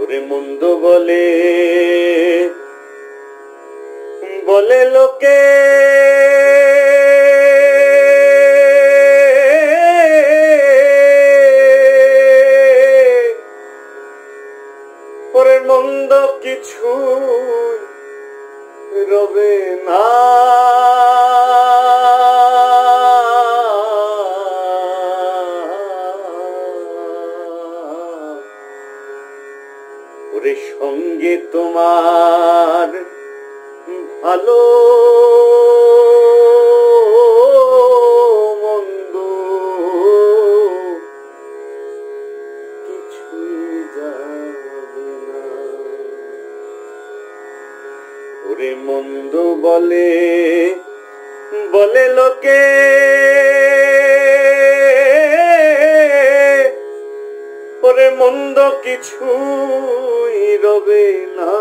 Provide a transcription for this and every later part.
ওরে মন্দ বলে বলে লোকে ওরে মন্দ কিছু রবে না ওরে সঙ্গে তোমার ভালো মন্দ কিছুই যাবে না ওরে মন্দ বলে বলে লোকে ওরে মন্দ কিছুই রবে না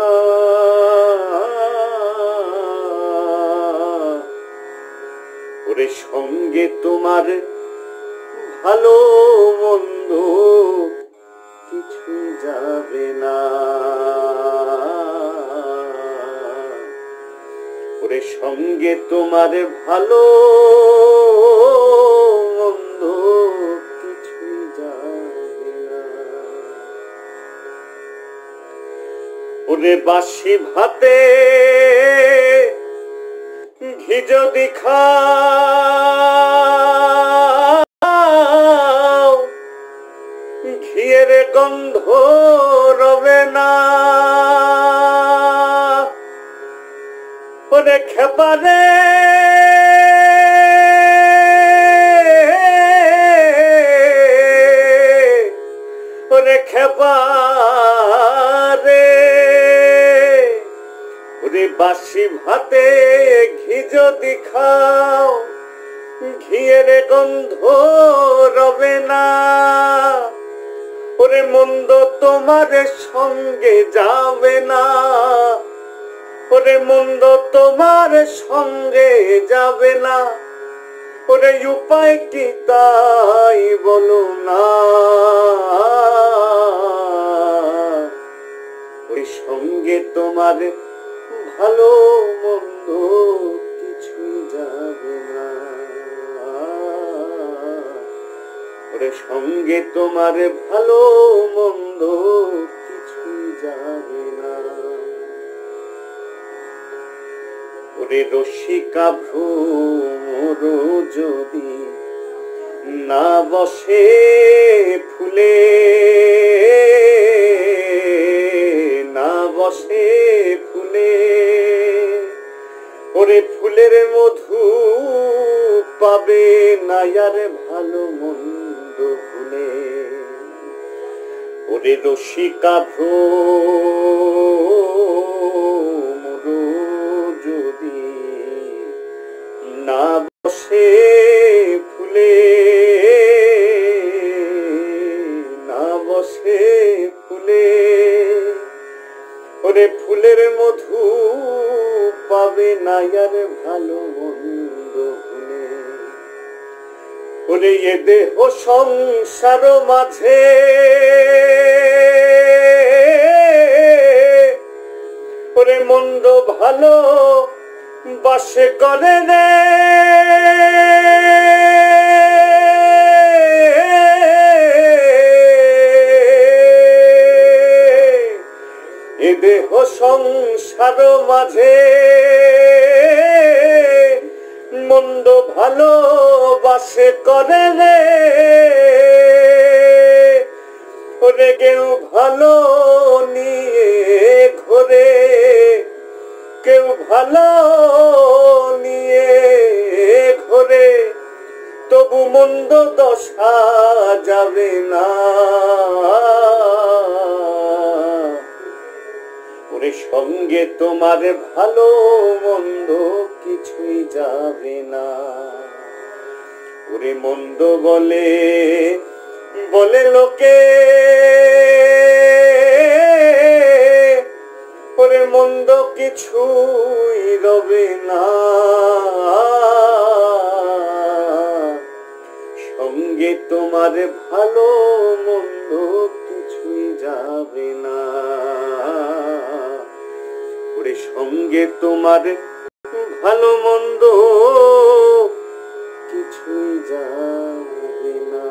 ওরে সঙ্গে তোমার ভালো মন্দ কিছু যাবে না ওরে সঙ্গে তোমার ভালো মন্দ কিছু যাবে না ওরে বাসি ভাতে ঘি যদি খাও ঘিয়ের গন্ধ রবে না ওরে খেপারে ওরে খেপারে ওরে বাসি ভাতে ঘি যদি খাও ঘিয়ের গন্ধ রবে না ওরে মন্দ তোমার সঙ্গে যাবে না ওরে মন্দ তোমার সঙ্গে যাবে না ওরে উপায় কি তাই বলো না ওই সঙ্গে তোমার ভালো মন্দ কিছুই যাবে না ওরে সঙ্গে তোমার ভালো মন্দ কিছুই যাবে না ওরে রসিকা ভ্রমর যদি না বসে ফুলে না বসে ফুলে ওরে ফুলের মধু পাবে না আর ভালো মন্দ ভুলে ওরে রসিকা ভ্রমর যদি না বসে ফুলে না বসে ফুলে ওরে ফুলের মধু পাবে না আর ভালো মন্দ ভুলে ওরে এ দেহ সংসার মাঝে ওরে মন্দ ভালো বাসে করে রে এ দেহ সংসার মাঝে মন্দ ভালো বাসে করে রে ওরে কেউ ভালো নিয়ে ঘরে কেউ ভালো নিয়ে ঘরে তবু মন্দ দশা যাবে না ওরে সঙ্গে তোমার ভালো মন্দ কিছুই যাবে না ওরে মন্দ বলে বলে লোকে ওরে মন্দ কিছুই রবে না সঙ্গে তোমার ভালো মন্দ ওরে সঙ্গে তোমার ভালো মন্দ কিছুই যাবে না।